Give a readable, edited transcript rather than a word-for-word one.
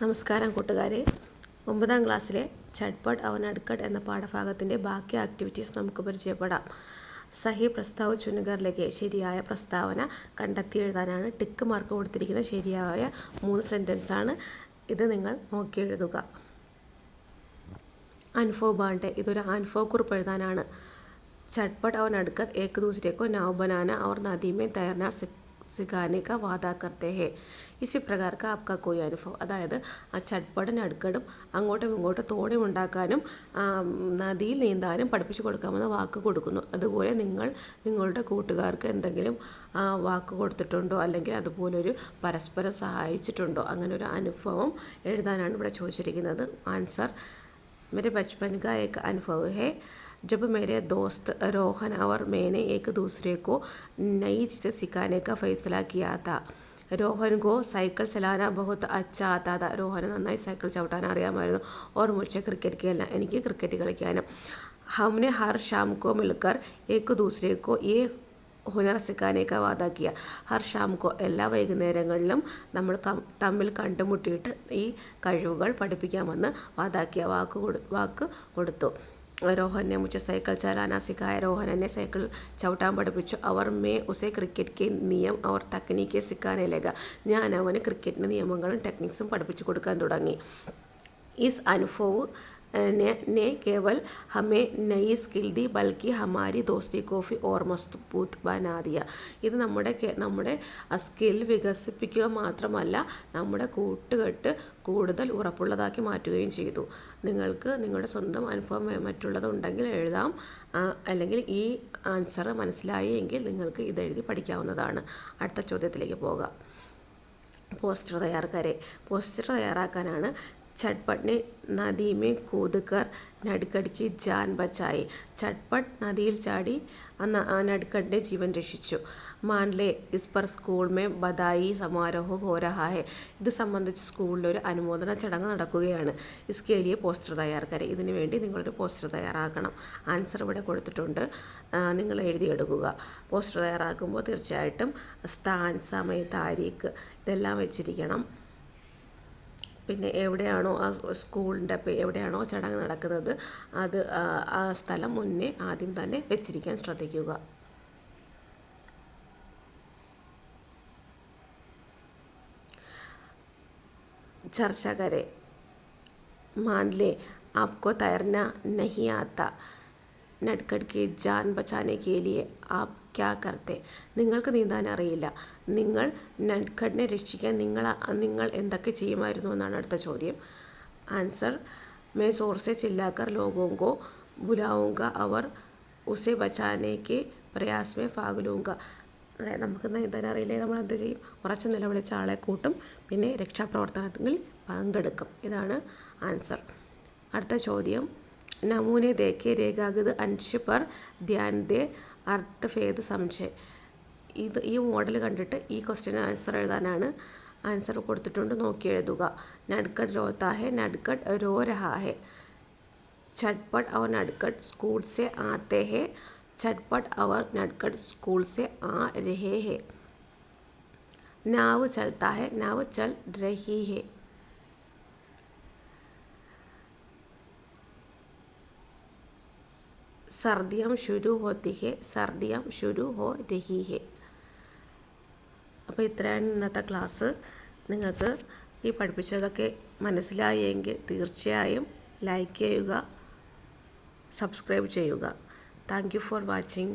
നമസ്കാരം കൂട്ടുകാരെ. 9ാം ക്ലാസ്സിലെ ചട്പട്ട് और नटखट എന്ന പാഠഭാഗത്തിൻ്റെ ബാക്കി ആക്ടിവിറ്റീസ് നമുക്ക് പരിചയപ്പെടാം. സഹി പ്രസ്താവ് ചുനുകർ ലിഖേ, ശരിയായ പ്രസ്താവന കണ്ടെത്തി എഴുതാനാണ് ടിക്ക് മാർക്ക് കൊടുത്തിരിക്കുന്ന ശരിയായ 3 സെൻറ്റൻസാണ്. ഇത് നിങ്ങൾ നോക്കി എഴുതുക. അനുഭവ് ബാണ്ടെ, ഇതൊരു അനുഭവ കുറിപ്പ് എഴുതാനാണ്. चटपट और नटखट एक दूसरे को नाव बनाना और नदी में तैरना सिखाने का वादा करते हैं. इसी प्रकार का आपका कोई അനുഭവം. അതായത് ആ ചട്പടും നടുക്കടും അങ്ങോട്ടും ഇങ്ങോട്ടും തോണി ഉണ്ടാക്കാനും നദിയിൽ നീന്താനും പഠിപ്പിച്ചു കൊടുക്കാമെന്ന് വാക്ക് കൊടുക്കുന്നു. അതുപോലെ നിങ്ങളുടെ കൂട്ടുകാർക്ക് എന്തെങ്കിലും വാക്ക് കൊടുത്തിട്ടുണ്ടോ, അല്ലെങ്കിൽ അതുപോലൊരു പരസ്പരം സഹായിച്ചിട്ടുണ്ടോ, അങ്ങനെ ഒരു അനുഭവം എഴുതാനാണ് ഇവിടെ ചോദിച്ചിരിക്കുന്നത്. ആൻസർ: मेरे बचपन का एक अनुभव है जब मेरे दोस्त रोहन और मैंने एक दूसरे को नई चीज़ें सिखाने का फैसला किया था. रोहन को साइकिल चलाना बहुत अच्छा आता था. रोहन നന്നായി സൈക്കിൾ ചവിട്ടാൻ അറിയാമായിരുന്നു. और मुझे क्रिकेट खेलना, എനിക്ക് ക്രിക്കറ്റ് കളിക്കാനും. हमने हर शाम को मिलकर एक दूसरे को ये ഹുനർ സിഖാനേക്ക വാദാക്കിയ. ഹർ ഷാംകോ, എല്ലാ വൈകുന്നേരങ്ങളിലും നമ്മൾ തമ്മിൽ കണ്ടുമുട്ടിയിട്ട് ഈ കഴിവുകൾ പഠിപ്പിക്കാമെന്ന് വാദാക്കിയ വാക്ക് കൊടുത്തു. रोहन ने मुझे साइकिल चलाना सिखाया. रोहन ने साइकिल ചവിട്ടാൻ പഠിപ്പിച്ചു. അവർ മേ ഉസേ ക്രിക്കറ്റ് കെ നിയം അവർ തക്നീക്കെ സിഖാനെ ലഗ. ഞാൻ അവന് ക്രിക്കറ്റിൻ്റെ നിയമങ്ങളും ടെക്നിക്സും പഠിപ്പിച്ചു കൊടുക്കാൻ തുടങ്ങി. ഇസ് അനുഭവ് ने केवल हमें नई स्किल दी बल्कि हमारी दोस्ती को भी और मजबूत बना दिया. ഇത് നമ്മുടെ സ്കിൽ വികസിപ്പിക്കുക മാത്രമല്ല, നമ്മുടെ കൂട്ടുകെട്ട് കൂടുതൽ ഉറപ്പുള്ളതാക്കി മാറ്റുകയും ചെയ്തു. നിങ്ങൾക്ക് നിങ്ങളുടെ സ്വന്തം അനുഭവം മറ്റുള്ളതുണ്ടെങ്കിൽ എഴുതാം. അല്ലെങ്കിൽ ഈ ആൻസർ മനസ്സിലായി എങ്കിൽ നിങ്ങൾക്ക് ഇതെഴുതി പഠിക്കാവുന്നതാണ്. അടുത്ത ചോദ്യത്തിലേക്ക് പോകാം. പോസ്റ്റർ തയ്യാറാക്കാരെ. പോസ്റ്റർ തയ്യാറാക്കാനാണ് चटपट ने नदी में कूदकर नटखट की जान बचाई. चटपट നദിയിൽ ചാടി നട്കട്ടിൻ്റെ ജീവൻ രക്ഷിച്ചു. മാൻലെ ഇസ് പർ സ്കൂൾ മേ ബധായി സമാരോഹ ഹോ രഹാ ഹെ. ഇത് സംബന്ധിച്ച് സ്കൂളിലൊരു അനുമോദന ചടങ്ങ് നടക്കുകയാണ്. ഇസ്കെ ലിയെ പോസ്റ്റർ തയ്യാറാക്കരെ. ഇതിനു വേണ്ടി നിങ്ങളൊരു പോസ്റ്റർ തയ്യാറാക്കണം. ആൻസർ ഇവിടെ കൊടുത്തിട്ടുണ്ട്, നിങ്ങൾ എഴുതിയെടുക്കുക. പോസ്റ്റർ തയ്യാറാക്കുമ്പോൾ തീർച്ചയായിട്ടും സ്ഥാൻ, സമയ, താരീഖ് ഇതെല്ലാം വെച്ചിരിക്കണം. പിന്നെ എവിടെയാണോ ആ സ്കൂളിൻ്റെ എവിടെയാണോ ചടങ്ങ് നടക്കുന്നത് അത് ആ സ്ഥലം മുന്നേ ആദ്യം തന്നെ വെച്ചിരിക്കാൻ ശ്രദ്ധിക്കുക. ചർച്ച കരെ. मान ले आपको तैरना नहीं आता. नटखट की जान बचाने के लिए आप क्या करते. നിങ്ങൾക്ക് നീന്താൻ അറിയില്ല, നിങ്ങൾ നട്കട്ടിനെ രക്ഷിക്കാൻ നിങ്ങൾ എന്തൊക്കെ ചെയ്യുമായിരുന്നു എന്നാണ് അടുത്ത ചോദ്യം. ആൻസർ: मैं जोर से चिल्लाकर लोगों को बुलाऊंगा और उसे बचाने के प्रयास में भाग लूंगा. നമുക്ക് നീന്താൻ അറിയില്ലേ, നമ്മൾ എന്ത് ചെയ്യും? ഉറച്ചു നിലവിളിച്ച ആളെ കൂട്ടും, പിന്നെ രക്ഷാപ്രവർത്തനത്തിൽ പങ്കെടുക്കും. ഇതാണ് ആൻസർ. അടുത്ത ചോദ്യം. നമൂനെ ദേഖെ രേഖാഗത് അൻഷ് പർ ധ്യാൻ ദേ അർത്ഥഭേദ സംശയ. ഈ മോഡൽ കണ്ടിട്ട് ഈ ക്വസ്റ്റ്യൻ ആൻസർ എഴുതാനാണ്. ആൻസർ കൊടുത്തിട്ടുണ്ട്, നോക്കി എഴുതുക. നട്കട്ട് രോത്താ ഹെ, നട്കട്ട് രോ രഹാ ഹെ. ചട്പട്ട് और नटखट स्कूल से आते हैं. चटपट और नटखट स्कूल से आ रहे हैं. नाव चलता है, नाव चल रही है. सर्दियाँ शुरू होती है, सर्दियाँ शुरू हो रही है. അപ്പോൾ ഇത്രയാണ് ഇന്നത്തെ ക്ലാസ്. നിങ്ങൾക്ക് ഈ പഠിപ്പിച്ചതൊക്കെ മനസ്സിലായി എങ്കിൽ തീർച്ചയായും ലൈക്ക് ചെയ്യുക, സബ്സ്ക്രൈബ് ചെയ്യുക. Thank you for watching.